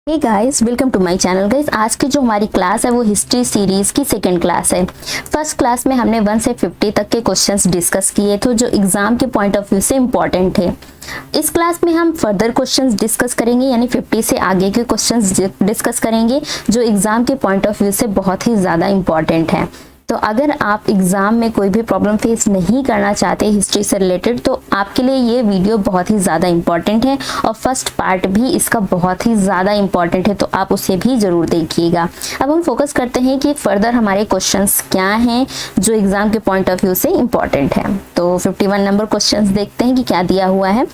Hey guys, welcome to my channel. Guys, आज की जो हमारी क्लास है वो हिस्ट्री सीरीज की सेकंड क्लास है। फर्स्ट क्लास में हमने 1 से 50 तक के क्वेश्चंस डिस्कस किए थे जो एग्जाम के पॉइंट ऑफ व्यू से इम्पोर्टेंट थे। इस क्लास में हम फर्दर क्वेश्चंस डिस्कस करेंगे, यानी 50 से आगे के क्वेश्चंस डिस्कस करेंगे जो एग्जाम के पॉइंट ऑफ व्यू से बहुत ही ज़्यादा इम्पोर्टेंट है। तो अगर आप एग्ज़ाम में कोई भी प्रॉब्लम फेस नहीं करना चाहते हिस्ट्री से रिलेटेड, तो आपके लिए ये वीडियो बहुत ही ज़्यादा इम्पॉर्टेंट है और फर्स्ट पार्ट भी इसका बहुत ही ज़्यादा इम्पॉर्टेंट है, तो आप उसे भी ज़रूर देखिएगा। अब हम फोकस करते हैं कि फर्दर हमारे क्वेश्चंस क्या हैं जो एग्ज़ाम के पॉइंट ऑफ व्यू से इम्पॉर्टेंट है। तो 51 नंबर क्वेश्चंस देखते हैं कि क्या दिया हुआ है।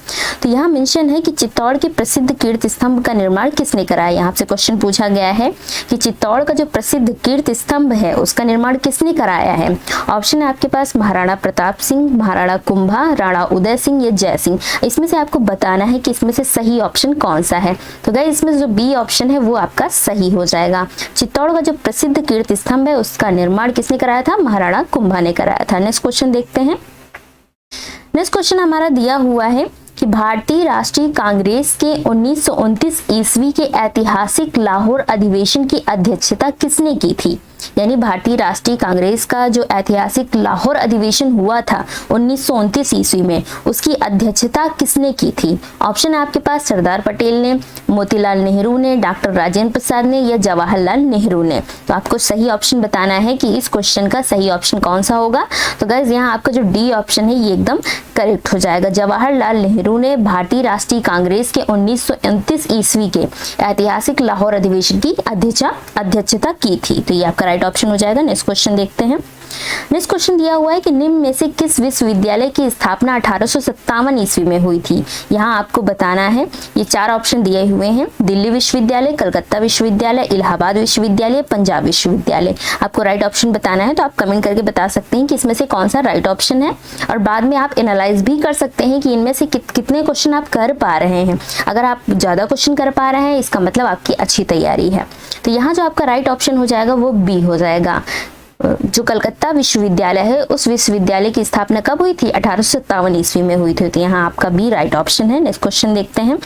तो यहाँ मेंशन है कि चित्तौड़ के प्रसिद्ध कीर्ति स्तंभ का निर्माण किसने कराया। यहाँ से क्वेश्चन पूछा गया है कि चित्तौड़ का जो प्रसिद्ध कीर्ति स्तंभ है उसका निर्माण किसने कराया है। ऑप्शन है आपके पास महाराणा प्रताप सिंह, महाराणा कुंभा, राणा उदय सिंह या जय सिंह। इसमें से आपको बताना है कि इसमें से सही ऑप्शन कौन सा है। तो गाइस, इसमें जो बी ऑप्शन है वो आपका सही हो जाएगा। चित्तौड़ का जो प्रसिद्ध कीर्ति स्तंभ है उसका निर्माण किसने कराया था, महाराणा कुंभा ने कराया था। नेक्स्ट क्वेश्चन देखते हैं। नेक्स्ट क्वेश्चन हमारा दिया हुआ है कि भारतीय राष्ट्रीय कांग्रेस के 1929 ईस्वी के ऐतिहासिक लाहौर अधिवेशन की अध्यक्षता किसने की थी। यानी भारतीय राष्ट्रीय कांग्रेस का जो ऐतिहासिक लाहौर अधिवेशन हुआ था 1929 ईस्वी में, उसकी अध्यक्षता किसने की थी। ऑप्शन है आपके पास सरदार पटेल ने, मोतीलाल नेहरू ने, डॉक्टर राजेंद्र प्रसाद ने या जवाहरलाल नेहरू ने। तो आपको सही ऑप्शन बताना है कि इस क्वेश्चन का सही ऑप्शन कौन सा होगा। तो गाइस, यहाँ आपका जो डी ऑप्शन है ये एकदम करेक्ट हो जाएगा। जवाहरलाल नेहरू ने भारतीय राष्ट्रीय कांग्रेस के 1929 ईस्वी के ऐतिहासिक लाहौर अधिवेशन की अध्यक्षता की थी। तो ये आपका राइट ऑप्शन हो जाएगा। नेक्स्ट क्वेश्चन देखते हैं। नेक्स्ट क्वेश्चन दिया हुआ है कि निम्न में से किस विश्वविद्यालय की स्थापना 1857 ईस्वी में हुई थी। यहाँ आपको बताना है, ये 4 ऑप्शन दिए हुए हैं। दिल्ली विश्वविद्यालय, कलकत्ता विश्वविद्यालय, इलाहाबाद विश्वविद्यालय, पंजाब विश्वविद्यालय। आपको राइट ऑप्शन बताना है, तो आप कमेंट करके बता सकते हैं कि इसमें से कौन सा राइट ऑप्शन है, और बाद में आप एनालाइज भी कर सकते हैं कि इनमें से कितने क्वेश्चन आप कर पा रहे हैं। अगर आप ज्यादा क्वेश्चन कर पा रहे हैं इसका मतलब आपकी अच्छी तैयारी है। तो यहाँ जो आपका राइट ऑप्शन हो जाएगा वो बी हो जाएगा। जो कलकत्ता विश्वविद्यालय है उस विश्वविद्यालय की स्थापना कब हुई थी, 1857 ईस्वी में हुई थी। तो यहाँ आपका बी राइट ऑप्शन है। नेक्स्ट क्वेश्चन देखते हैं।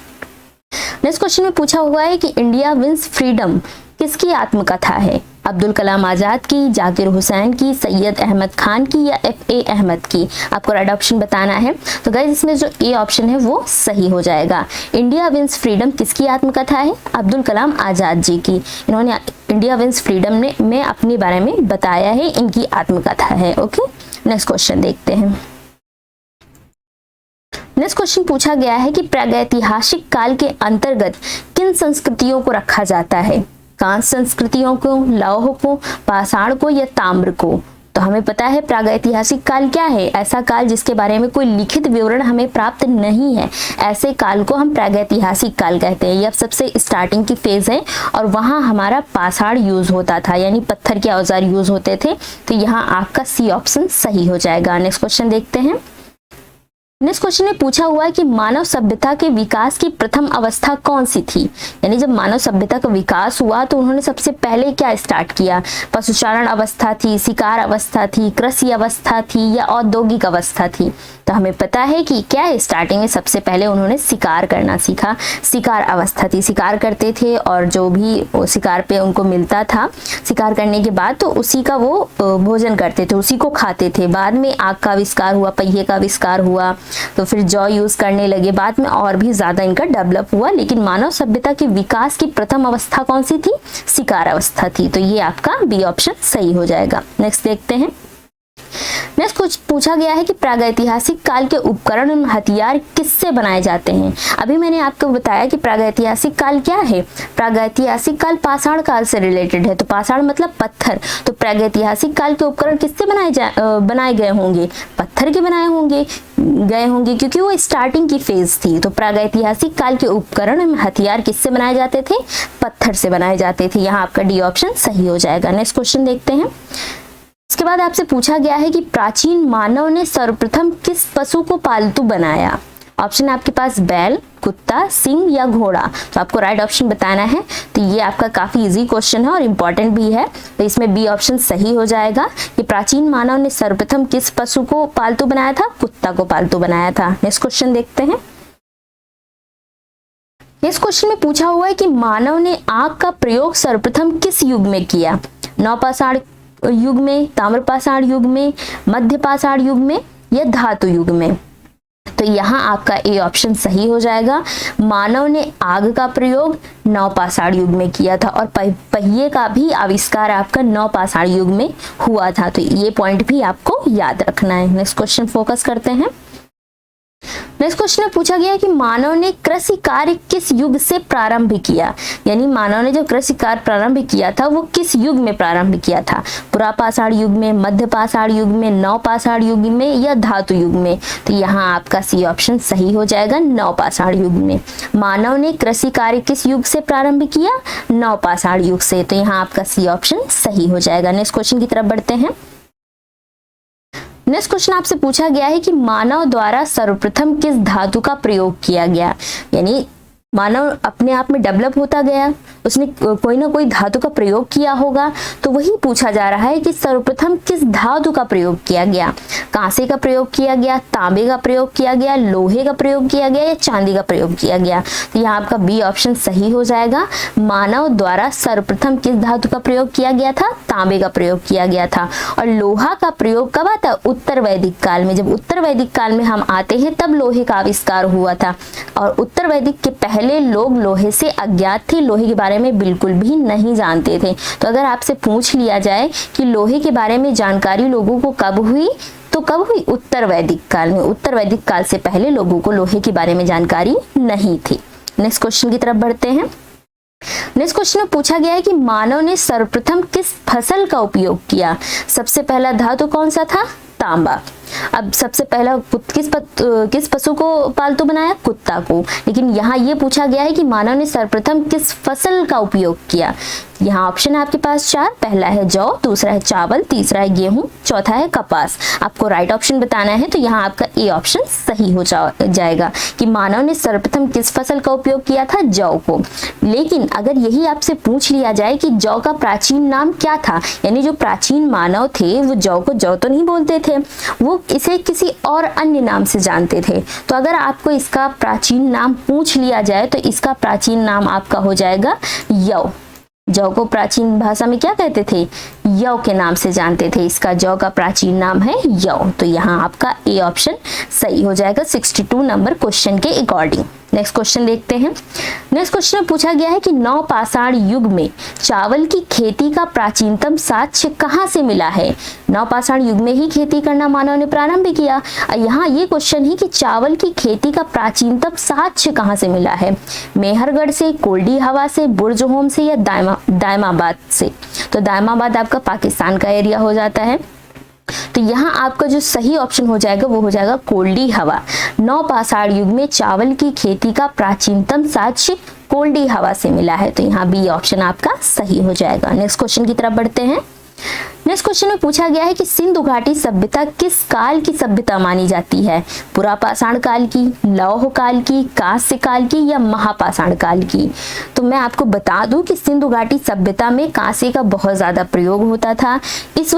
नेक्स्ट क्वेश्चन में पूछा हुआ है कि इंडिया विंस फ्रीडम किसकी आत्मकथा है। अब्दुल कलाम आजाद की, जाकिर हुसैन की, सैयद अहमद खान की या FA अहमद की। आपको राइट ऑप्शन बताना है। तो गाइस, इसमें जो ए ऑप्शन है वो सही हो जाएगा। इंडिया विंस फ्रीडम किसकी आत्मकथा है, अब्दुल कलाम आजाद जी की। इन्होंने इंडिया विंस फ्रीडम में अपने बारे में बताया है, इनकी आत्मकथा है। ओके, नेक्स्ट क्वेश्चन देखते हैं। नेक्स्ट क्वेश्चन पूछा गया है कि प्रागैतिहासिक काल के अंतर्गत किन संस्कृतियों को रखा जाता है। कांस्य संस्कृतियों को, लौह को, पाषाण को या ताम्र को। तो हमें पता है प्रागैतिहासिक काल क्या है, ऐसा काल जिसके बारे में कोई लिखित विवरण हमें प्राप्त नहीं है, ऐसे काल को हम प्रागैतिहासिक काल कहते हैं। यह सबसे स्टार्टिंग की फेज है और वहां हमारा पाषाण यूज होता था, यानी पत्थर के औजार यूज होते थे। तो यहाँ आपका सी ऑप्शन सही हो जाएगा। नेक्स्ट क्वेश्चन देखते हैं। नेक्स्ट क्वेश्चन में पूछा हुआ है कि मानव सभ्यता के विकास की प्रथम अवस्था कौन सी थी। यानी जब मानव सभ्यता का विकास हुआ तो उन्होंने सबसे पहले क्या स्टार्ट किया। पशुचारण अवस्था थी, शिकार अवस्था थी, कृषि अवस्था थी या औद्योगिक अवस्था थी। तो हमें पता है कि क्या है, स्टार्टिंग में सबसे पहले उन्होंने शिकार करना सीखा। शिकार अवस्था थी, शिकार करते थे और जो भी शिकार पे उनको मिलता था शिकार करने के बाद तो उसी का वो भोजन करते थे, उसी को खाते थे। बाद में आग का आविष्कार हुआ, पहिए का आविष्कार हुआ, तो फिर जौ यूज करने लगे। बाद में और भी ज्यादा इनका डेवलप हुआ, लेकिन मानव सभ्यता के विकास की प्रथम अवस्था कौन सी थी, शिकार अवस्था थी। तो ये आपका बी ऑप्शन सही हो जाएगा। नेक्स्ट देखते हैं। नेक्स्ट कुछ पूछा गया है कि प्रागैतिहासिक काल के उपकरण और हथियार किससे बनाए जाते हैं। अभी मैंने आपको बताया कि प्रागैतिहासिक काल क्या है। प्रागैतिहासिक काल पाषाण काल से रिलेटेड है, तो पाषाण मतलब पत्थर। तो प्रागैतिहासिक काल के उपकरण किससे बनाए गए होंगे, पत्थर के बनाए गए होंगे क्योंकि वो स्टार्टिंग की फेज थी। तो प्रागैतिहासिक काल के उपकरण और हथियार किससे बनाए जाते थे, पत्थर से बनाए जाते थे। यहाँ आपका डी ऑप्शन सही हो जाएगा। नेक्स्ट क्वेश्चन देखते हैं। इसके बाद आपसे पूछा गया है कि प्राचीन मानव ने सर्वप्रथम किस पशु को पालतू बनाया। ऑप्शन है आपके पास बैल, कुत्ता, सिंह या घोड़ा। तो आपको राइट ऑप्शन बताना है। तो ये आपका काफी इजी क्वेश्चन है और इम्पोर्टेंट भी है, तो इसमें बी ऑप्शन सही हो जाएगा कि प्राचीन मानव ने सर्वप्रथम किस पशु को पालतू बनाया था, कुत्ता को पालतू बनाया था। नेक्स्ट क्वेश्चन देखते हैं। नेक्स्ट क्वेश्चन में पूछा हुआ है कि मानव ने आग का प्रयोग सर्वप्रथम किस युग में किया? नवपाषाण युग में, ताम्रपाषाण युग में, मध्यपाषाण युग में या धातु युग में? तो यहाँ आपका ए ऑप्शन सही हो जाएगा। मानव ने आग का प्रयोग नवपाषाण युग में किया था और पहिए का भी आविष्कार आपका नवपाषाण युग में हुआ था। तो ये पॉइंट भी आपको याद रखना है। नेक्स्ट क्वेश्चन फोकस करते हैं। नेक्स्ट क्वेश्चन में पूछा गया है कि मानव ने कृषि कार्य किस युग से प्रारंभ किया? यानी मानव ने जो कृषि कार्य प्रारंभ किया था वो किस युग में प्रारंभ किया था? पुरापाषाण युग में, मध्यपाषाण युग में, नवपाषाण युग में या धातु युग में? तो यहाँ आपका सी ऑप्शन सही हो जाएगा, नवपाषाण युग में। मानव ने कृषि कार्य किस युग से प्रारंभ किया? नवपाषाण युग से। तो यहाँ आपका सी ऑप्शन सही हो जाएगा। नेक्स्ट क्वेश्चन की तरफ बढ़ते हैं। नेक्स्ट क्वेश्चन आपसे पूछा गया है कि मानव द्वारा सर्वप्रथम किस धातु का प्रयोग किया गया? यानी मानव अपने आप में डेवलप होता गया, उसने कोई ना कोई धातु का प्रयोग किया होगा, तो वही पूछा जा रहा है कि सर्वप्रथम किस धातु का प्रयोग किया गया? कांसे का प्रयोग किया गया, तांबे का प्रयोग किया गया, लोहे का प्रयोग किया गया या चांदी का प्रयोग किया गया? तो यहाँ आपका बी ऑप्शन सही हो जाएगा। मानव द्वारा सर्वप्रथम किस धातु का प्रयोग किया गया था? तांबे का प्रयोग किया गया था। और लोहा का प्रयोग कब आता? उत्तर वैदिक काल में। जब उत्तर वैदिक काल में हम आते हैं तब लोहे का आविष्कार हुआ था। और उत्तर वैदिक के पहले लोग लोहे से अज्ञात थे, लोहे के बारे में बिल्कुल भी नहीं जानते थे। तो अगर आपसे पूछ लिया जाए कि लोहे के बारे में जानकारी लोगों को कब हुई, तो कब हुई? उत्तर वैदिक काल में। उत्तर वैदिक काल से पहले लोगों को लोहे के बारे में जानकारी नहीं थी। नेक्स्ट क्वेश्चन की तरफ बढ़ते हैं। नेक्स्ट क्वेश्चन में पूछा गया है कि मानव ने सर्वप्रथम किस फसल का उपयोग किया? सबसे पहला धातु कौन सा था? तांबा। अब सबसे पहला किस पशु को पालतू बनाया? कुत्ता को। लेकिन यहाँ ये पूछा गया है कि मानव ने सर्वप्रथम किस फसल का उपयोग किया? यहाँ ऑप्शन है आपके पास 4। पहला है जौ, दूसरा है चावल, तीसरा है गेहूं, चौथा है कपास। आपको राइट ऑप्शन बताना है, तो यहाँ आपका ए ऑप्शन सही हो जाएगा कि मानव ने सर्वप्रथम किस फसल का उपयोग किया था? जौ को। लेकिन अगर यही आपसे पूछ लिया जाए कि जौ का प्राचीन नाम क्या था, यानी जो प्राचीन मानव थे वो जौ को जौ तो नहीं बोलते थे, वो इसे किसी और अन्य नाम से जानते थे। तो अगर आपको इसका प्राचीन नाम पूछ लिया जाए तो इसका प्राचीन नाम आपका हो जाएगा यौ। जौ को प्राचीन भाषा में क्या कहते थे? यौ के नाम से जानते थे। इसका जौ का प्राचीन नाम है यौ। तो यहाँ आपका ए ऑप्शन सही हो जाएगा 62 नंबर क्वेश्चन के अकॉर्डिंग। नेक्स्ट क्वेश्चन देखते हैं। नेक्स्ट क्वेश्चन में पूछा गया है कि नवपाषाण युग में चावल की खेती का प्राचीनतम साक्ष्य कहाँ से मिला है? नवपाषाण युग में ही खेती करना मानव ने प्रारंभ किया। यहाँ ये क्वेश्चन है कि चावल की खेती का प्राचीनतम साक्ष्य कहाँ से मिला है? मेहरगढ़ से, कोल्डी हवा से, बुर्जहोम से या दायमाबाद से? तो दायमाबाद आपका पाकिस्तान का एरिया हो जाता है। तो यहाँ आपका जो सही ऑप्शन हो जाएगा वो हो जाएगा कोल्डी हवा। नवपाषाण युग में चावल की खेती का प्राचीनतम साक्ष्य कोल्डी हवा से मिला है। तो यहाँ बी ऑप्शन आपका सही हो जाएगा। नेक्स्ट क्वेश्चन की तरफ बढ़ते हैं। नेक्स्ट क्वेश्चन में पूछा गया है कि सिंधु घाटी सभ्यता किस काल की सभ्यता मानी जाती है? पुरापाषाण काल की, लौह काल की, कांस्य काल की या महापाषाण काल की? तो मैं आपको बता दूं कि सिंधु घाटी सभ्यता में कांस्य का बहुत ज्यादा प्रयोग होता था। इस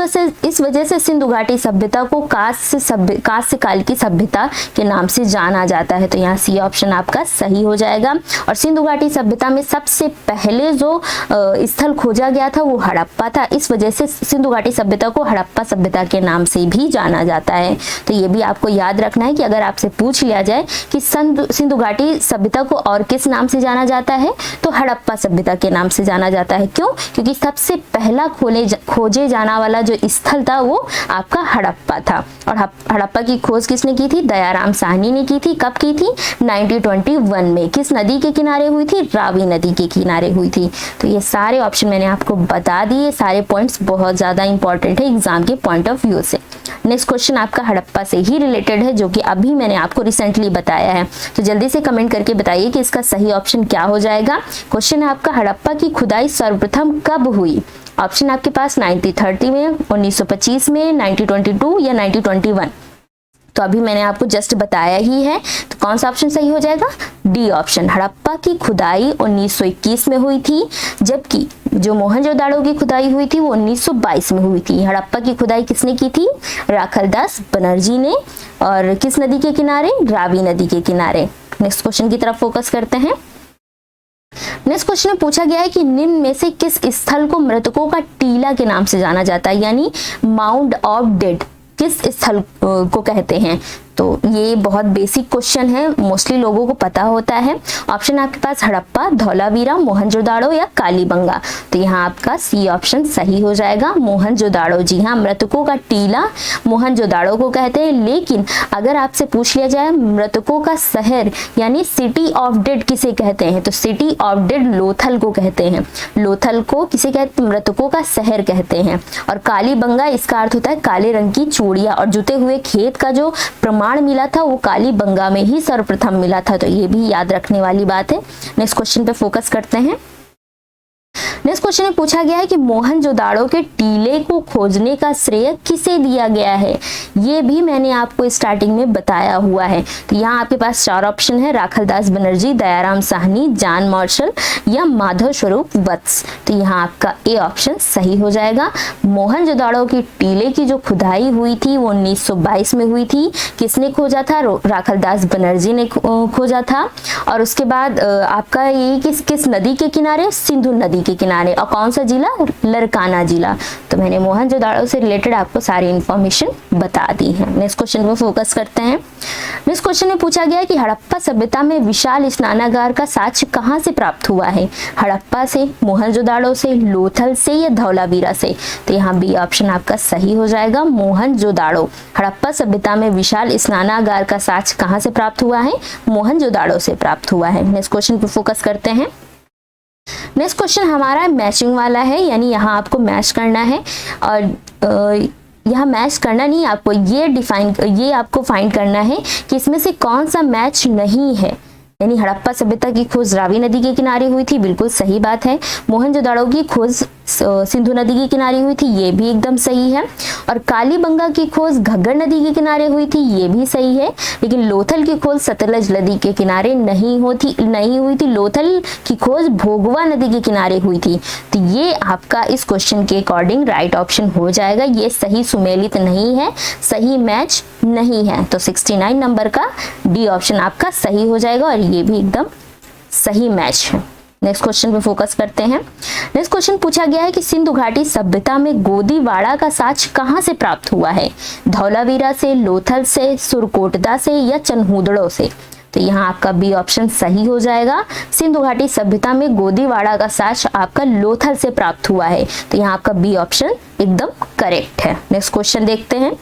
वजह से सिंधु घाटी सभ्यता को कांस्य काल की सभ्यता के नाम से जाना जाता है। तो यहाँ सी ऑप्शन आपका सही हो जाएगा। और सिंधु घाटी सभ्यता में सबसे पहले जो स्थल खोजा गया था वो हड़प्पा था। इस वजह से सिंधु घाटी सभ्यता को हड़प्पा सभ्यता के नाम से भी जाना जाता है। तो ये भी आपको याद रखना है कि अगर आपसे पूछ लिया जाए कि सिंधु घाटी सभ्यता को और किस नाम से जाना जाता है, तो हड़प्पा सभ्यता के नाम से जाना जाता है। क्यों? क्योंकि सबसे पहला खोजे जाना वाला जो स्थल था वो आपका हड़प्पा था। और हड़प्पा की खोज किसने की थी? दयाराम साहनी ने की थी। कब की थी? 1921 में। किस नदी के किनारे हुई थी? रावी नदी के किनारे हुई थी। तो ये सारे ऑप्शन मैंने आपको बता दिए। सारे पॉइंट्स बहुत ज्यादा इंपॉर्टेंट है एग्जाम के पॉइंट ऑफ व्यू से। नेक्स्ट क्वेश्चन आपका हड़प्पा से ही रिलेटेड है, जो कि अभी मैंने आपको रिसेंटली बताया है। तो जल्दी से कमेंट करके बताइए कि इसका सही ऑप्शन क्या हो जाएगा। क्वेश्चन है आपका, हड़प्पा की खुदाई सर्वप्रथम कब हुई? ऑप्शन आपके पास 1930 में, 1925 में, 1922 या 1921। तो अभी मैंने आपको जस्ट बताया ही है। तो कौन सा ऑप्शन सही हो जाएगा? D option. हड़प्पा की खुदाई 1921 में हुई थी, जबकि जो मोहनजोदाड़ो की खुदाई हुई थी वो 1922 में हुई थी। हड़प्पा की खुदाई किसने की थी? राखलदास बनर्जी ने। और किस नदी के किनारे? रावी नदी के किनारे। नेक्स्ट क्वेश्चन की तरफ फोकस करते हैं। नेक्स्ट क्वेश्चन में पूछा गया है कि निम्न में से किस स्थल को मृतकों का टीला के नाम से जाना जाता है, यानी माउंड ऑफ डेड किस स्थल को कहते हैं। तो ये बहुत बेसिक क्वेश्चन है, मोस्टली लोगों को पता होता है। ऑप्शन आपके पास हड़प्पा, धौलावीरा, मोहनजोदाड़ो या कालीबंगा। तो यहाँ आपका सी ऑप्शन सही हो जाएगा, मोहनजोदाड़ो। जी हाँ, मृतकों का टीला मोहनजोदाड़ो को कहते हैं। लेकिन अगर आपसे पूछ लिया जाए मृतकों का शहर यानी सिटी ऑफ डेड किसे कहते हैं, तो सिटी ऑफ डेड लोथल को कहते हैं। लोथल को किसे कहते हैं, मृतकों का शहर कहते हैं। और कालीबंगा इसका अर्थ होता है काले रंग की चूड़ियां, और जुते हुए खेत का जो प्रमाण मिला था वो कालीबंगा में ही सर्वप्रथम मिला था। तो ये भी याद रखने वाली बात है। नेक्स्ट क्वेश्चन पे फोकस करते हैं। नेक्स्ट क्वेश्चन में पूछा गया है कि मोहनजोदाड़ो के टीले को खोजने का श्रेय किसे दिया गया है। ये भी मैंने आपको स्टार्टिंग में बताया हुआ है। तो यहाँ आपके पास 4 ऑप्शन है, राखलदास बनर्जी, दयाराम साहनी, जान मार्शल या माधव स्वरूप वत्स। तो यहाँ आपका ए ऑप्शन सही हो जाएगा। मोहनजोदाड़ो की टीले की जो खुदाई हुई थी वो 1922 में हुई थी। किसने खोजा था, राखलदास बनर्जी ने खोजा था। और उसके बाद आपका ये किस नदी के किनारे, सिंधु नदी के किनारे। और कौन सा जिला, लरकाना जिला। तो मैंने मोहनजोदाड़ो से रिलेटेड आपको सारी इंफॉर्मेशन बता दी है। नेक्स्ट क्वेश्चन पर फोकस करते हैं। नेक्स्ट क्वेश्चन में पूछा गया है कि हड़प्पा सभ्यता में विशाल स्नानागार का साक्ष्य कहां से प्राप्त हुआ है। हड़प्पा से, मोहनजोदाड़ो से, लोथल से या धौलावीरा से। तो यहाँ बी ऑप्शन आपका सही हो जाएगा, मोहनजोदाड़ो। हड़प्पा सभ्यता में विशाल स्नानागार का साक्ष्य कहां से प्राप्त हुआ है, मोहनजोदाड़ो से प्राप्त हुआ है। नेक्स्ट क्वेश्चन पर फोकस करते हैं। नेक्स्ट क्वेश्चन हमारा मैचिंग वाला है, यानी यहाँ आपको मैच करना है। और यहाँ मैच करना नहीं, आपको ये आपको फाइंड करना है कि इसमें से कौन सा मैच नहीं है। यानी हड़प्पा सभ्यता की खोज रावी नदी के किनारे हुई थी, बिल्कुल सही बात है। मोहनजोदाड़ो की खोज सिंधु नदी के किनारे हुई थी, ये भी एकदम सही है। और कालीबंगा की खोज घग्गर नदी के किनारे हुई थी, ये भी सही है। लेकिन लोथल की खोज सतलज नदी के किनारे नहीं हुई थी। लोथल की खोज भोगवा नदी के किनारे हुई थी। तो ये आपका इस क्वेश्चन के अकॉर्डिंग राइट ऑप्शन हो जाएगा। ये सही सुमेलित नहीं है, सही मैच नहीं है। तो 69 नंबर का डी ऑप्शन आपका सही हो जाएगा और ये भी एकदम सही मैच है। नेक्स्ट क्वेश्चन पे फोकस करते हैं। नेक्स्ट क्वेश्चन पूछा गया है कि सिंधु घाटी सभ्यता में गोदीवाड़ा का साक्ष्य कहां से प्राप्त हुआ है। धौलावीरा से, लोथल से, सुरकोटदा से या चनहूदड़ो से। तो यहाँ आपका बी ऑप्शन सही हो जाएगा। सिंधु घाटी सभ्यता में गोदीवाड़ा का साक्ष्य आपका लोथल से प्राप्त हुआ है। तो यहाँ आपका बी ऑप्शन एकदम करेक्ट है। नेक्स्ट क्वेश्चन देखते हैं।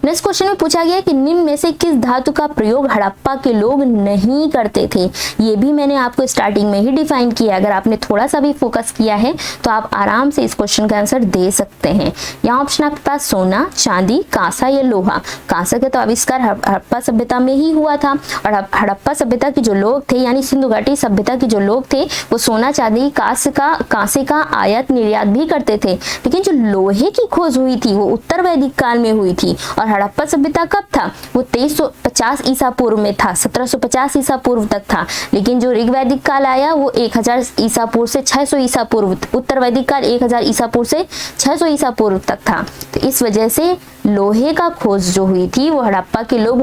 नेक्स्ट क्वेश्चन में पूछा गया कि निम्न में से किस धातु का प्रयोग हड़प्पा के लोग नहीं करते थे। ये भी मैंने आपको स्टार्टिंग में ही डिफाइन किया। अगर आपने थोड़ा सा भी फोकस किया है तो आप आराम से इस क्वेश्चन का आंसर दे सकते हैं। यहाँ ऑप्शन आपके पास सोना, चांदी, कांसा या लोहा। कांसा का तो आविष्कार हड़प्पा सभ्यता में ही हुआ था। और हड़प्पा सभ्यता के जो लोग थे यानी सिंधु घाटी सभ्यता के जो लोग थे वो सोना, चांदी, कांसे का आयात निर्यात भी करते थे। लेकिन जो लोहे की खोज हुई थी वो उत्तर वैदिक काल में हुई थी। और हड़प्पा सभ्यता कब था, वो 2350 ईसा पूर्व में था, 1750 ईसा पूर्व तक था। लेकिन जो ऋग्वैदिक काल आया वो 1000 ईसा पूर्व से 600 ईसा पूर्व, उत्तर वैदिक काल 1000 ईसा पूर्व से 600 ईसा पूर्व तक था। तो इस वजह से लोहे का खोज जो हुई थी वो हड़प्पा के लोग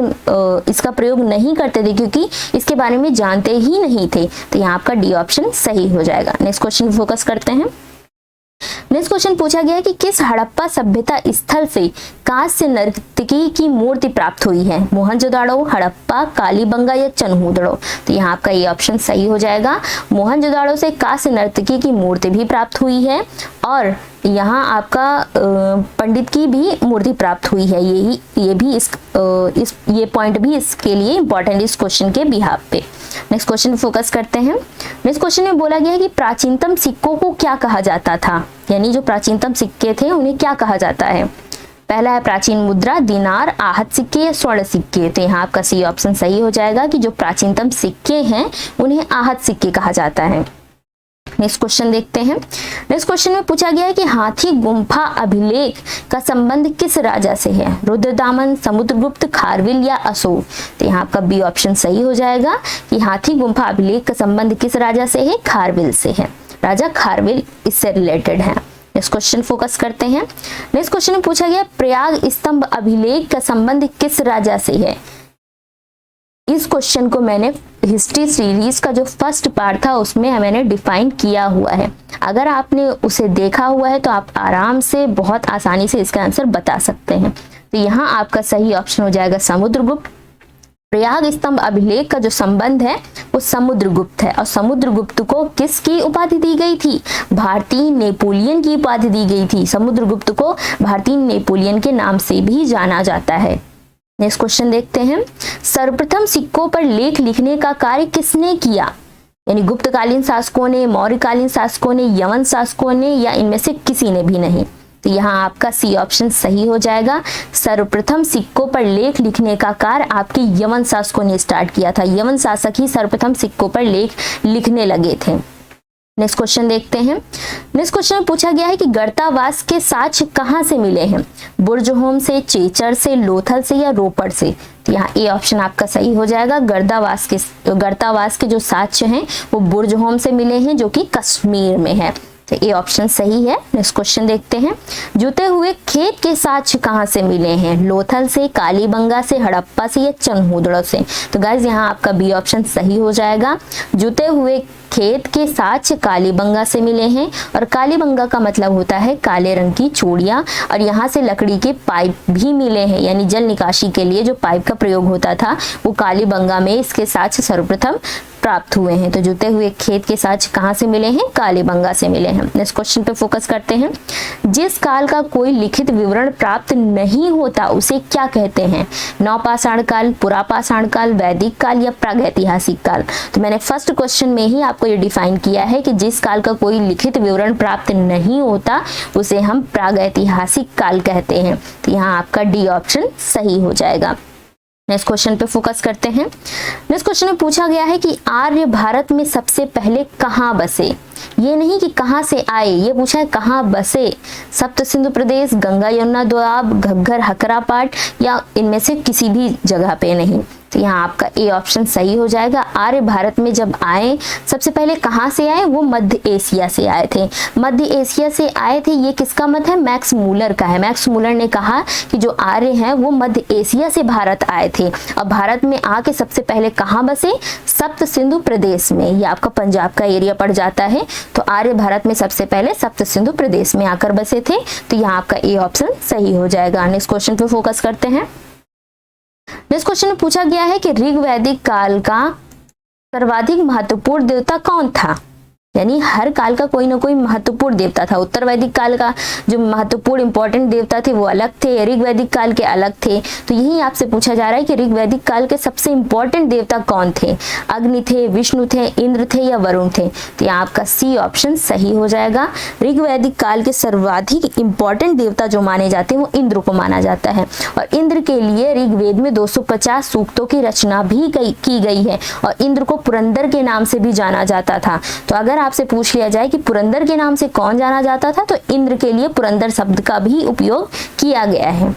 इसका प्रयोग नहीं करते थे क्योंकि इसके बारे में जानते ही नहीं थे। तो यहाँ आपका डी ऑप्शन सही हो जाएगा। नेक्स्ट क्वेश्चन फोकस करते हैं। नेक्स्ट क्वेश्चन पूछा गया कि किस हड़प्पा सभ्यता स्थल से कांस्य नर्तकी की मूर्ति प्राप्त हुई है। मोहनजोदाड़ो, हड़प्पा, कालीबंगा या चनहूदड़ो। तो यहाँ आपका ये ऑप्शन सही हो जाएगा। मोहनजोदाड़ो से कांस्य नर्तकी की मूर्ति भी प्राप्त हुई है और यहाँ आपका पंडित की भी मूर्ति प्राप्त हुई है। ये पॉइंट भी इसके लिए इंपॉर्टेंट इस क्वेश्चन के बिहाफ पे। नेक्स्ट क्वेश्चन फोकस करते हैं। नेक्स्ट क्वेश्चन में बोला गया है कि प्राचीनतम सिक्कों को क्या कहा जाता था, यानी जो प्राचीनतम सिक्के थे उन्हें क्या कहा जाता है। पहला है प्राचीन मुद्रा, दिनार, आहत सिक्के या स्वर्ण सिक्के। तो यहाँ आपका सी ऑप्शन सही हो जाएगा कि जो प्राचीनतम सिक्के हैं उन्हें आहत सिक्के कहा जाता है। नेक्स्ट क्वेश्चन देखते हैं। नेक्स्ट क्वेश्चन में पूछा गया है कि हाथी गुम्फा अभिलेख का संबंध किस राजा से है। रुद्रदामन, समुद्रगुप्त, खारविल या अशोक। तो यहाँ आपका बी ऑप्शन सही हो जाएगा कि हाथी गुम्फा अभिलेख का संबंध किस राजा से है, खारविल से है। राजा खारविल इससे रिलेटेड है। नेक्स्ट क्वेश्चन फोकस करते हैं। नेक्स्ट क्वेश्चन में पूछा गया प्रयाग स्तंभ अभिलेख का संबंध किस राजा से है। इस क्वेश्चन को मैंने हिस्ट्री सीरीज का जो फर्स्ट पार्ट था उसमें मैंने डिफाइन किया हुआ है। अगर आपने उसे देखा हुआ है तो आप आराम से बहुत आसानी से इसका आंसर बता सकते हैं। तो यहाँ आपका सही ऑप्शन हो जाएगा समुद्रगुप्त। प्रयाग स्तंभ अभिलेख का जो संबंध है वो समुद्रगुप्त है, और समुद्रगुप्त को किसकी उपाधि दी गई थी? भारतीय नेपोलियन की उपाधि दी गई थी। समुद्रगुप्त को भारतीय नेपोलियन के नाम से भी जाना जाता है। नेक्स्ट क्वेश्चन देखते हैं, सर्वप्रथम सिक्कों पर लेख लिखने का कार्य किसने किया? यानी गुप्तकालीन शासकों ने, मौर्यकालीन शासकों ने, यवन शासकों ने, या इनमें से किसी ने भी नहीं? तो यहाँ आपका सी ऑप्शन सही हो जाएगा। सर्वप्रथम सिक्कों पर लेख लिखने का कार्य आपके यवन शासकों ने स्टार्ट किया था। यवन शासक ही सर्वप्रथम सिक्कों पर लेख लिखने लगे थे। नेक्स्ट क्वेश्चन देखते हैं। नेक्स्ट क्वेश्चन में पूछा गया है कि गर्तावास के साक्ष्य कहाँ से मिले हैं? बुर्जहोम से, चेचर से, लोथल से, या रोपड़ से? तो यहाँ ए ऑप्शन आपका सही हो जाएगा। गर्तावास के जो साक्ष्य हैं वो बुर्जहोम से मिले हैं, जो कि कश्मीर में है। तो ए ऑप्शन सही है। नेक्स्ट क्वेश्चन देखते हैं, जुते हुए खेत के साक्ष्य कहाँ से मिले हैं? लोथल से, कालीबंगा से, हड़प्पा से, या चनहूदड़ो से? तो गाइज यहाँ आपका बी ऑप्शन सही हो जाएगा। जुते हुए खेत के साक्ष्य कालीबंगा से मिले हैं, और कालीबंगा का मतलब होता है काले रंग की चूड़ियां, और यहाँ से लकड़ी के पाइप भी मिले हैं, यानी जल निकासी के लिए जो पाइप का प्रयोग होता था वो कालीबंगा में इसके साक्ष्य सर्वप्रथम प्राप्त हुए हैं। तो जुते हुए खेत के साक्ष्य कहाँ से मिले हैं? कालीबंगा से मिले हैं। नेक्स्ट क्वेश्चन पे फोकस करते हैं। जिस काल का कोई लिखित विवरण प्राप्त नहीं होता उसे क्या कहते हैं? नवपाषाण काल, पुरापाषाण काल, वैदिक काल, या प्रागैतिहासिक काल? तो मैंने फर्स्ट क्वेश्चन में ही आपको ये डिफाइन किया है कि जिस काल का कोई लिखित विवरण प्राप्त नहीं होता उसे हम प्रागैतिहासिक काल कहते हैं। तो यहाँ आपका डी ऑप्शन सही हो जाएगा। नेक्स्ट क्वेश्चन पे फोकस करते हैं। नेक्स्ट क्वेश्चन में पूछा गया है कि आर्य भारत में सबसे पहले कहाँ बसे? ये नहीं कि कहाँ से आए, ये पूछा है कहाँ बसे। सप्त सिंधु प्रदेश, गंगा यमुना दोआब, घग्गर हकरा पाट, या इनमें से किसी भी जगह पे नहीं? तो यहाँ आपका ए ऑप्शन सही हो जाएगा। आर्य भारत में जब आए सबसे पहले कहाँ से आए? वो मध्य एशिया से आए थे। मध्य एशिया से आए थे, ये किसका मत है? मैक्स मूलर का है। मैक्स मूलर ने कहा कि जो आर्य हैं वो मध्य एशिया से भारत आए थे, और भारत में आके सबसे पहले कहाँ बसे? सप्त सिंधु प्रदेश में। ये आपका पंजाब का एरिया पड़ जाता है। तो आर्य भारत में सबसे पहले सप्त सिंधु प्रदेश में आकर बसे थे। तो यहाँ आपका ए ऑप्शन सही हो जाएगा। नेक्स्ट क्वेश्चन पे फोकस करते हैं। नेक्स्ट क्वेश्चन में पूछा गया है कि ऋग्वैदिक काल का सर्वाधिक महत्वपूर्ण देवता कौन था? यानी हर काल का कोई ना कोई महत्वपूर्ण देवता था। उत्तर वैदिक काल का जो महत्वपूर्ण इंपॉर्टेंट देवता थे वो अलग थे, ऋग्वैदिक काल के अलग थे। तो यही आपसे पूछा जा रहा है कि ऋग्वैदिक काल के सबसे इंपॉर्टेंट देवता कौन थे? अग्नि थे, विष्णु थे, इंद्र थे, या वरुण थे? तो यहाँ आपका सी ऑप्शन सही हो जाएगा। ऋग्वैदिक काल के सर्वाधिक इंपॉर्टेंट देवता जो माने जाते हैं वो इंद्र को माना जाता है, और इंद्र के लिए ऋग्वेद में 250 सूक्तों की रचना भी की गई है, और इंद्र को पुरंदर के नाम से भी जाना जाता था। तो अगर आपसे पूछ लिया जाए कि पुरंदर के नाम से कौन जाना जाता था, तो इंद्र के लिए पुरंदर शब्द का भी उपयोग किया गया है।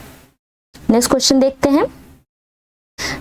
नेक्स्ट क्वेश्चन देखते हैं।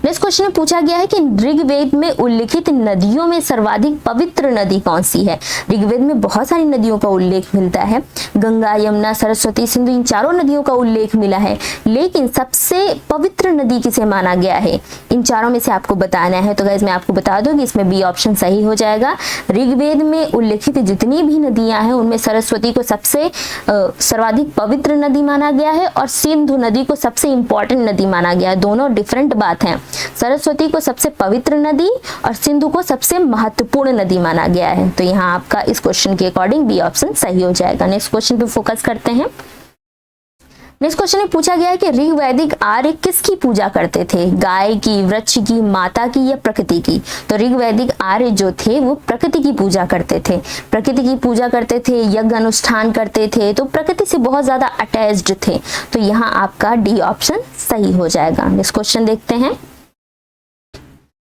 नेक्स्ट क्वेश्चन में पूछा गया है कि ऋग्वेद में उल्लिखित नदियों में सर्वाधिक पवित्र नदी कौन सी है? ऋग्वेद में बहुत सारी नदियों का उल्लेख मिलता है, गंगा, यमुना, सरस्वती, सिंधु, इन चारों नदियों का उल्लेख मिला है, लेकिन सबसे पवित्र नदी किसे माना गया है? इन चारों में से आपको बताना है। तो गाइस मैं आपको बता दूं कि इसमें बी ऑप्शन सही हो जाएगा। ऋग्वेद में उल्लेखित जितनी भी नदियां हैं उनमें सरस्वती को सबसे सर्वाधिक पवित्र नदी माना गया है, और सिंधु नदी को सबसे इंपॉर्टेंट नदी माना गया है। दोनों डिफरेंट बात है। सरस्वती को सबसे पवित्र नदी और सिंधु को सबसे महत्वपूर्ण नदी माना गया है। तो यहाँ आपका इस क्वेश्चन के अकॉर्डिंग बी ऑप्शन सही हो जाएगा। नेक्स्ट क्वेश्चन पे फोकस करते हैं। नेक्स्ट क्वेश्चन में पूछा गया है कि ऋग्वैदिक आर्य किसकी पूजा करते थे? गाय की, वृक्ष की, माता की, या प्रकृति की? तो ऋग्वैदिक आर्य जो थे वो प्रकृति की पूजा करते थे। प्रकृति की पूजा करते थे, यज्ञ अनुष्ठान करते थे, तो प्रकृति से बहुत ज्यादा अटैच्ड थे। तो यहाँ आपका डी ऑप्शन सही हो जाएगा। नेक्स्ट क्वेश्चन देखते हैं।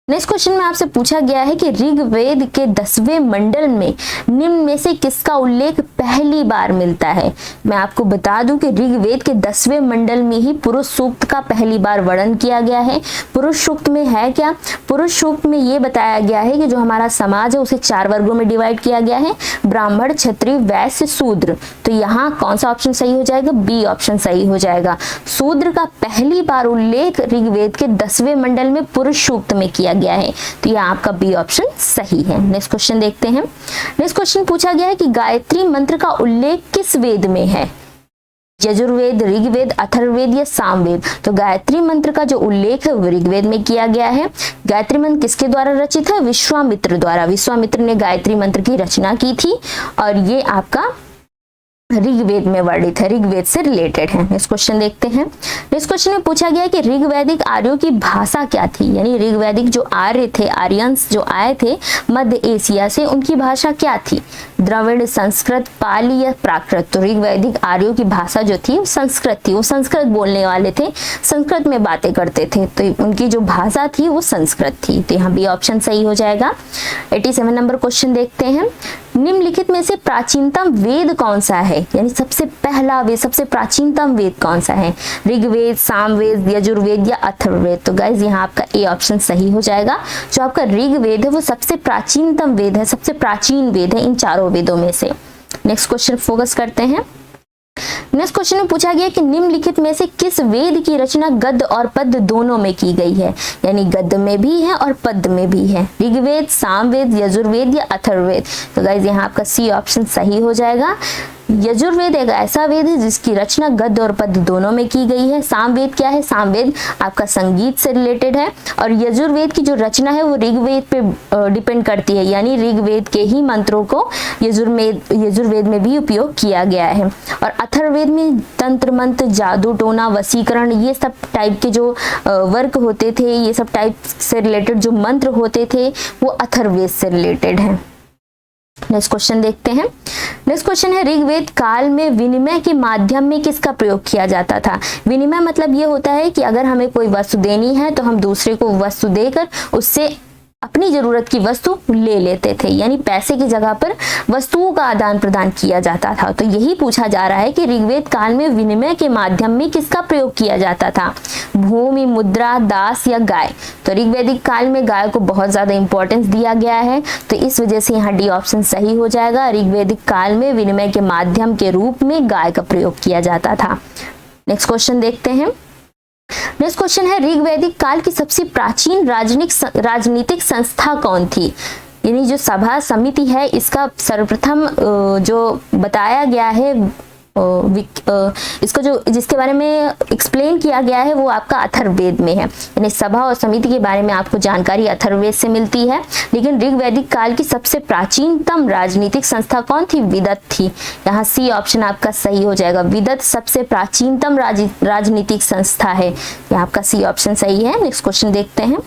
नेक्स्ट क्वेश्चन में आपसे पूछा गया है कि ऋग्वेद के 10वें मंडल में निम्न में से किसका उल्लेख पहली बार मिलता है? मैं आपको बता दूं कि ऋग्वेद के 10वें मंडल में ही पुरुष सूक्त का पहली बार वर्णन किया गया है। पुरुष सूक्त में है क्या? पुरुष सूक्त में ये बताया गया है कि जो हमारा समाज है उसे 4 वर्गों में डिवाइड किया गया है, ब्राह्मण, क्षत्रिय, वैश्य, शूद्र। तो यहाँ कौन सा ऑप्शन सही हो जाएगा? बी ऑप्शन सही हो जाएगा। शूद्र का पहली बार उल्लेख ऋग्वेद के 10वें मंडल में पुरुष सूक्त में किया गया है। तो यह आपका बी ऑप्शन सही है। नेक्स्ट क्वेश्चन देखते हैं। नेक्स्ट क्वेश्चन पूछा गया है कि गायत्री मंत्र का उल्लेख किस वेद में है? यजुर्वेद, ऋग्वेद, अथर्ववेद या सामवेद? तो गायत्री मंत्र का जो उल्लेख है वो ऋग्वेद में किया गया है। गायत्री मंत्र किसके द्वारा रचित है? विश्वामित्र द्वारा। विश्वामित्र ने गायत्री मंत्र की रचना की थी और ये आपका ऋग्वेद में वर्णित है, ऋग्वेद से रिलेटेड है। नेक्स्ट क्वेश्चन देखते हैं। नेक्स्ट क्वेश्चन में पूछा गया कि ऋग्वैदिक आर्यों की भाषा क्या थी? यानी ऋग्वैदिक जो आर्य थे, आर्यंस जो आए थे मध्य एशिया से, उनकी भाषा क्या थी? द्रविड़, संस्कृत, पाली या प्राकृत? तो ऋग्वैदिक आर्यों की भाषा जो थी वो संस्कृत थी। वो संस्कृत बोलने वाले थे, संस्कृत में बातें करते थे, तो उनकी जो भाषा थी वो संस्कृत थी। तो यहाँ बी ऑप्शन सही हो जाएगा। 87 नंबर क्वेश्चन देखते हैं। निम्नलिखित में से प्राचीनतम वेद कौन सा है? यानी सबसे पहला वेद, सबसे प्राचीनतम वेद कौन सा है? ऋग्वेद, सामवेद, यजुर्वेद या अथर्ववेद? तो गाइज यहाँ आपका ए ऑप्शन सही हो जाएगा। जो आपका ऋग्वेद है वो सबसे प्राचीनतम वेद है, सबसे प्राचीन वेद है इन चारों वेदों में से। नेक्स्ट क्वेश्चन फोकस करते हैं। नेक्स्ट क्वेश्चन में पूछा गया कि निम्नलिखित में से किस वेद की रचना गद्य और पद्य दोनों में की गई है? यानी गद्य में भी है और पद्य में भी है। ऋग्वेद, सामवेद, यजुर्वेद या अथर्ववेद? तो गाइज यहाँ आपका सी ऑप्शन सही हो जाएगा। यजुर्वेद एक ऐसा वेद है जिसकी रचना गद्य और पद्य दोनों में की गई है। सामवेद क्या है? सामवेद आपका संगीत से रिलेटेड है और यजुर्वेद की जो रचना है वो ऋग्वेद पे डिपेंड करती है, यानी ऋग्वेद के ही मंत्रों को यजुर्वेद में भी उपयोग किया गया है। और अथर्ववेद में तंत्र मंत्र, जादू टोना, वशीकरण, ये सब टाइप के जो वर्क होते थे, ये सब टाइप से रिलेटेड जो मंत्र होते थे वो अथर्ववेद से रिलेटेड है। नेक्स्ट क्वेश्चन देखते हैं। नेक्स्ट क्वेश्चन है ऋग्वेद काल में विनिमय के माध्यम में किसका प्रयोग किया जाता था? विनिमय मतलब ये होता है कि अगर हमें कोई वस्तु देनी है तो हम दूसरे को वस्तु देकर उससे अपनी जरूरत की वस्तु ले लेते थे, यानी पैसे की जगह पर वस्तुओं का आदान प्रदान किया जाता था। तो यही पूछा जा रहा है कि ऋग्वेद काल में विनिमय के माध्यम में किसका प्रयोग किया जाता था? भूमि, मुद्रा, दास या गाय? तो ऋग्वैदिक काल में गाय को बहुत ज्यादा इंपॉर्टेंस दिया गया है, तो इस वजह से यहाँ डी ऑप्शन सही हो जाएगा। ऋग्वैदिक काल में विनिमय के माध्यम के रूप में गाय का प्रयोग किया जाता था। नेक्स्ट क्वेश्चन देखते हैं। नेक्स्ट क्वेश्चन है ऋग्वैदिक काल की सबसे प्राचीन राजनीतिक संस्था कौन थी? यानी जो सभा समिति है इसका सर्वप्रथम जो बताया गया है इसको जो जिसके बारे में एक्सप्लेन किया गया है वो आपका अथर्ववेद में है। यानी सभा और समिति के बारे में आपको जानकारी अथर्ववेद से मिलती है। लेकिन ऋग्वैदिक काल की सबसे प्राचीनतम राजनीतिक संस्था कौन थी? विदत थी। यहाँ सी ऑप्शन आपका सही हो जाएगा। विदत सबसे प्राचीनतम राजनीतिक संस्था है। यहाँ आपका सी ऑप्शन सही है। नेक्स्ट क्वेश्चन देखते हैं।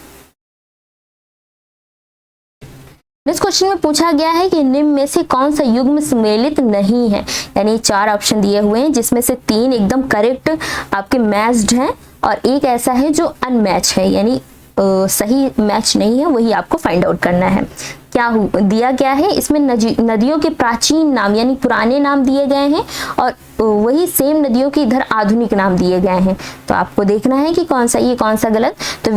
नेक्स्ट क्वेश्चन में पूछा गया है कि निम्न में से कौन सा युग्म सम्मिलित नहीं है? यानी 4 ऑप्शन दिए हुए हैं जिसमें से 3 एकदम करेक्ट आपके मैच्ड हैं और एक ऐसा है जो अनमैच है, यानी सही मैच नहीं है, वही आपको फाइंड आउट करना है। क्या दिया गया है इसमें? नदियों के प्राचीन नाम यानी पुराने नाम दिए गए हैं और वही सेम नदियों के इधर आधुनिक नाम दिए गए हैं। तो आपको देखना है कि कौन सा ये कौन सा गलत। तो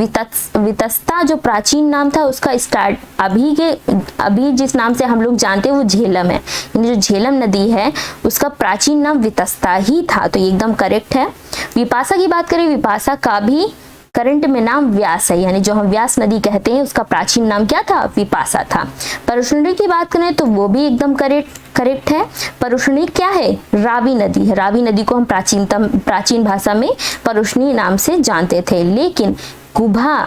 वितस्ता जो प्राचीन नाम था उसका स्टार्ट अभी जिस नाम से हम लोग जानते हैं वो झेलम है, यानी जो झेलम नदी है उसका प्राचीन नाम वितस्ता ही था। तो ये एकदम करेक्ट है। विपाशा की बात करें, विपाशा का भी करंट में नाम व्यास है, यानी जो हम व्यास नदी कहते हैं उसका प्राचीन नाम क्या था? विपाशा था। परुष्णी की बात करें तो वो भी एकदम करेक्ट है। परुष्णी क्या है? रावी नदी है। रावी नदी को हम प्राचीन भाषा में परुष्णी नाम से जानते थे। लेकिन कुंभा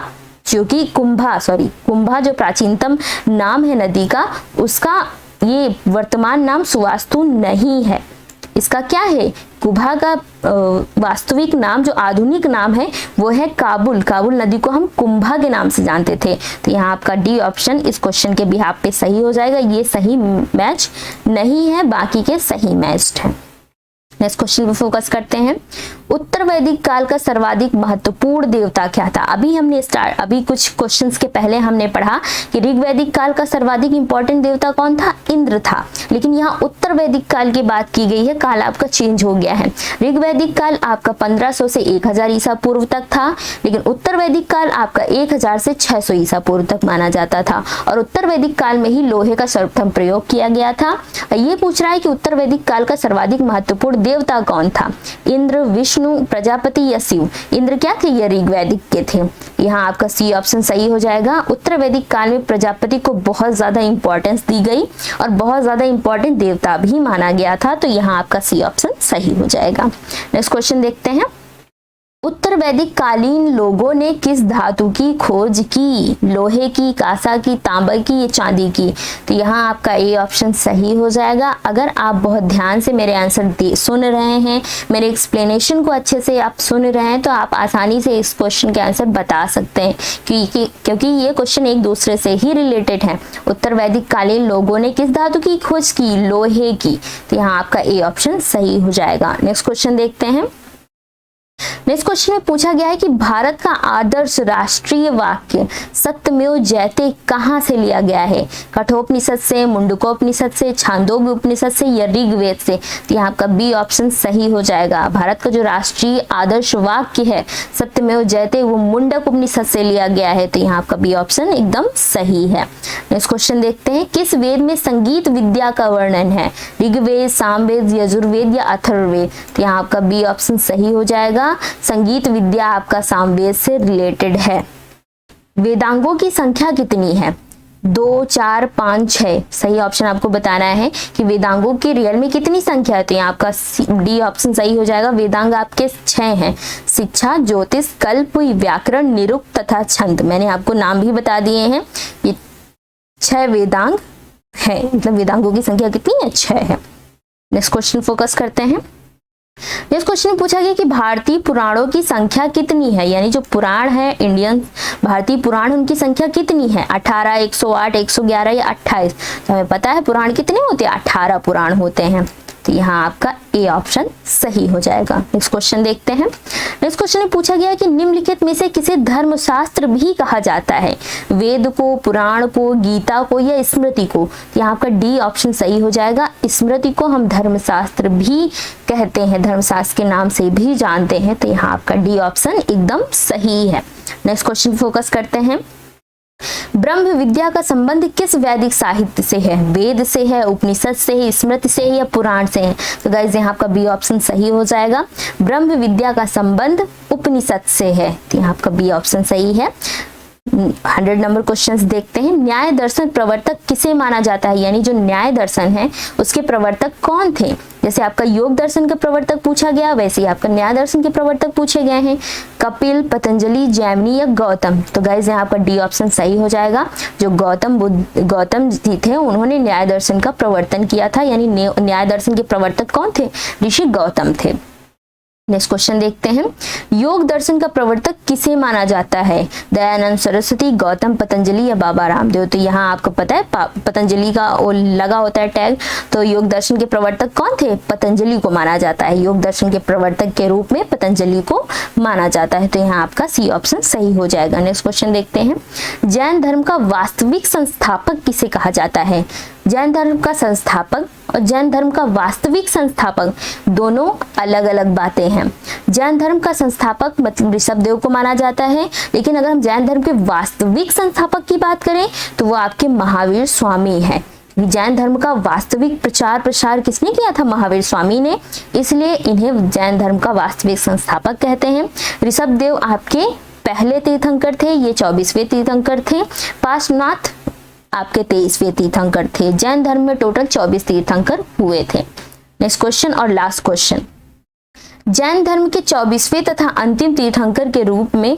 जो प्राचीनतम नाम है नदी का, उसका ये वर्तमान नाम सुवास्तु नहीं है। इसका क्या है? कुंभा का वास्तविक नाम जो आधुनिक नाम है वो है काबुल। काबुल नदी को हम कुंभा के नाम से जानते थे। तो यहाँ आपका डी ऑप्शन इस क्वेश्चन के बिहाफ पे सही हो जाएगा। ये सही मैच नहीं है, बाकी के सही मैच्ड हैं। नेक्स्ट क्वेश्चन पे फोकस करते हैं। उत्तर वैदिक काल का सर्वाधिक महत्वपूर्ण देवता क्या था? अभी कुछ क्वेश्चंस के पहले हमने पढ़ा कि ऋग्वैदिक काल का सर्वाधिक इंपॉर्टेंट देवता कौन था? इंद्र था। लेकिन यहाँ उत्तर वैदिक काल की बात की गई है, काल आपका चेंज हो गया है। ऋग्वैदिक काल आपका 1500 से 1000 ईसा पूर्व तक था, लेकिन उत्तर वैदिक काल आपका 1000 से 600 ईसा पूर्व तक माना जाता था। और उत्तर वैदिक काल में ही लोहे का सर्वप्रथम प्रयोग किया गया था। ये पूछ रहा है कि उत्तर वैदिक काल का सर्वाधिक महत्वपूर्ण देवता कौन था? इंद्र, विष्णु, प्रजापति या शिव? इंद्र क्या थे? ये ऋग्वैदिक के थे। यहाँ आपका सी ऑप्शन सही हो जाएगा। उत्तर वैदिक काल में प्रजापति को बहुत ज्यादा इंपॉर्टेंस दी गई और बहुत ज्यादा इंपॉर्टेंट देवता भी माना गया था, तो यहाँ आपका सी ऑप्शन सही हो जाएगा। नेक्स्ट क्वेश्चन देखते हैं। उत्तर वैदिक कालीन लोगों ने किस धातु की खोज की? लोहे की, कांसा की, तांबा की या चांदी की? तो यहाँ आपका ए ऑप्शन सही हो जाएगा। अगर आप बहुत ध्यान से मेरे आंसर सुन रहे हैं, मेरे एक्सप्लेनेशन को अच्छे से आप सुन रहे हैं, तो आप आसानी से इस क्वेश्चन के आंसर बता सकते हैं, क्योंकि ये क्वेश्चन एक दूसरे से ही रिलेटेड है। उत्तर वैदिक कालीन लोगों ने किस धातु की खोज की? लोहे की। तो यहाँ आपका ए ऑप्शन सही हो जाएगा। नेक्स्ट क्वेश्चन देखते हैं। नेक्स्ट क्वेश्चन में पूछा गया है कि भारत का आदर्श राष्ट्रीय वाक्य सत्यमेव जयते कहाँ से लिया गया है? कठोपनिषद से, मुंडकोपनिषद से, छांदोग्य उपनिषद से या ऋग्वेद से? तो यहाँ आपका बी ऑप्शन सही हो जाएगा। भारत का जो राष्ट्रीय आदर्श वाक्य है सत्यमेव जयते, वो मुंडक उपनिषद से लिया गया है, तो यहाँ आपका बी ऑप्शन एकदम सही है। नेक्स्ट क्वेश्चन देखते हैं। किस वेद में संगीत विद्या का वर्णन है? ऋग्वेद, सामवेद, यजुर्वेद या अथर्ववेद? तो यहाँ आपका बी ऑप्शन सही हो जाएगा। संगीत विद्या आपका सामवेद से रिलेटेड है। वेदांगों की संख्या कितनी है? 2, 4, 5, 6? सही ऑप्शन आपको बताना है कि वेदांगों की रियल में कितनी संख्या है, तो यहाँ आपका डी ऑप्शन सही हो जाएगा। वेदांग आपके 6 हैं। शिक्षा, ज्योतिष, कल्प, व्याकरण, निरुक्त तथा छंद। मैंने आपको नाम भी बता दिए हैं। ये 6 वेदांग है, मतलब वेदांगों की संख्या कितनी है? 6 है। नेक्स्ट क्वेश्चन फोकस करते हैं। इस क्वेश्चन में पूछा गया कि भारतीय पुराणों की संख्या कितनी है? यानी जो पुराण है, इंडियन भारतीय पुराण, उनकी संख्या कितनी है? 18, 108, 111 या 28? तो हमें पता है पुराण कितने होते हैं? 18 पुराण होते हैं, तो यहाँ आपका ए ऑप्शन सही हो जाएगा। नेक्स्ट क्वेश्चन देखते हैं। नेक्स्ट क्वेश्चन में पूछा गया कि निम्नलिखित में से किसे धर्मशास्त्र भी कहा जाता है? वेद को, पुराण को, गीता को या स्मृति को? यहाँ आपका डी ऑप्शन सही हो जाएगा। स्मृति को हम धर्मशास्त्र भी कहते हैं, धर्मशास्त्र के नाम से भी जानते हैं, तो यहाँ आपका डी ऑप्शन एकदम सही है। नेक्स्ट क्वेश्चन फोकस करते हैं। ब्रह्म विद्या का संबंध किस वैदिक साहित्य से है? वेद से है, उपनिषद से है, स्मृति से है या पुराण से है? तो गाइस यहाँ आपका बी ऑप्शन सही हो जाएगा। ब्रह्म विद्या का संबंध उपनिषद से है, तो यहाँ आपका बी ऑप्शन सही है। 100 नंबर क्वेश्चंस देखते हैं। न्याय दर्शन प्रवर्तक किसे माना जाता है? यानी जो न्याय दर्शन है उसके प्रवर्तक कौन थे? जैसे आपका योग दर्शन का प्रवर्तक पूछा गया, वैसे ही आपका न्याय दर्शन के प्रवर्तक पूछे गए हैं। कपिल, पतंजलि, जैमिनी या गौतम? तो गाइस यहाँ पर डी ऑप्शन सही हो जाएगा। जो गौतम जी थे, उन्होंने न्याय दर्शन का प्रवर्तन किया था, यानी न्याय दर्शन के प्रवर्तक कौन थे? ऋषि गौतम थे। नेक्स्ट क्वेश्चन देखते हैं। योग दर्शन का प्रवर्तक किसे माना जाता है? दयानंद सरस्वती, गौतम, पतंजलि या बाबा रामदेव? तो यहाँ आपको पता है पतंजलि का वो लगा होता है टैग, तो योग दर्शन के प्रवर्तक कौन थे? पतंजलि को माना जाता है। योग दर्शन के प्रवर्तक के रूप में पतंजलि को माना जाता है, तो यहाँ आपका सी ऑप्शन सही हो जाएगा। नेक्स्ट क्वेश्चन देखते हैं। जैन धर्म का वास्तविक संस्थापक किसे कहा जाता है? जैन धर्म का संस्थापक और जैन धर्म का वास्तविक संस्थापक दोनों अलग अलग बातें हैं। जैन धर्म का संस्थापक मतलब ऋषभदेव को माना जाता है, लेकिन अगर हम जैन धर्म के वास्तविक संस्थापक की बात करें तो वो आपके महावीर स्वामी है। जैन धर्म का वास्तविक प्रचार प्रसार किसने किया था? महावीर स्वामी ने, इसलिए इन्हें जैन धर्म का वास्तविक संस्थापक कहते हैं। ऋषभदेव आपके पहले तीर्थंकर थे, ये 24वें तीर्थंकर थे। पार्श्वनाथ आपके 23वें तीर्थंकर थे। जैन धर्म में टोटल 24 तीर्थंकर हुए थे। नेक्स्ट क्वेश्चन और लास्ट क्वेश्चन। जैन धर्म के 24वें तथा अंतिम तीर्थंकर के रूप में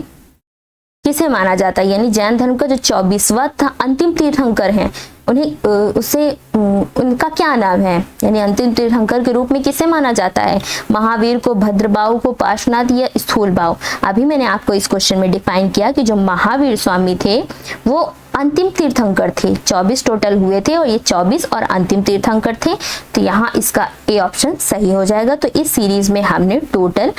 किसे माना जाता है? यानी जैन धर्म का जो 24वां तथा अंतिम तीर्थंकर है, उनका क्या नाम है? यानी अंतिम तीर्थंकर के रूप में किसे माना जाता है? महावीर को, भद्रबाहु को, पार्श्वनाथ या स्थूलबाहु? अभी मैंने आपको इस क्वेश्चन में डिफाइन किया कि जो महावीर स्वामी थे वो अंतिम तीर्थंकर थे। 24 टोटल हुए थे और ये 24 और अंतिम तीर्थंकर थे, तो यहाँ इसका ए ऑप्शन सही हो जाएगा। तो इस सीरीज में हमने टोटल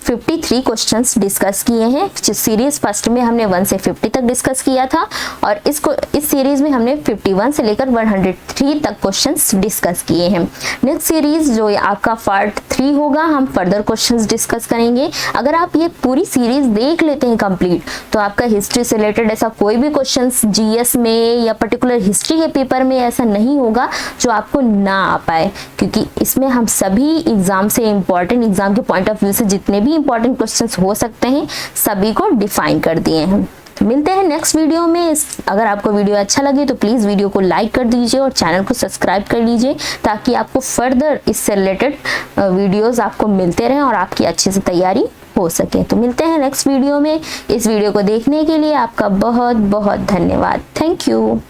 53 क्वेश्चंस डिस्कस किए हैं। सीरीज फर्स्ट में हमने 1 से 50 तक डिस्कस किया था और इस सीरीज में हमने 51 से लेकर 103 तक क्वेश्चंस डिस्कस किए हैं। नेक्स्ट सीरीज जो आपका पार्ट 3 होगा, हम फर्दर क्वेश्चंस डिस्कस करेंगे। अगर आप ये पूरी सीरीज देख लेते हैं कंप्लीट, तो आपका हिस्ट्री से रिलेटेड ऐसा कोई भी क्वेश्चंस जीएस में या पर्टिकुलर हिस्ट्री के पेपर में ऐसा नहीं होगा जो आपको ना आ पाए, क्योंकि इसमें हम सभी एग्जाम से इंपॉर्टेंट, एग्जाम के पॉइंट ऑफ व्यू से जितने भी इंपॉर्टेंट क्वेश्चंस हो सकते हैं सभी को डिफाइन कर दिए हैं। मिलते हैं नेक्स्ट वीडियो में। अगर आपको वीडियो अच्छा लगे तो प्लीज़ वीडियो को लाइक कर दीजिए और चैनल को सब्सक्राइब कर लीजिए, ताकि आपको फर्दर इससे रिलेटेड वीडियोस आपको मिलते रहें और आपकी अच्छे से तैयारी हो सके। तो मिलते हैं नेक्स्ट वीडियो में। इस वीडियो को देखने के लिए आपका बहुत बहुत धन्यवाद। Thank you.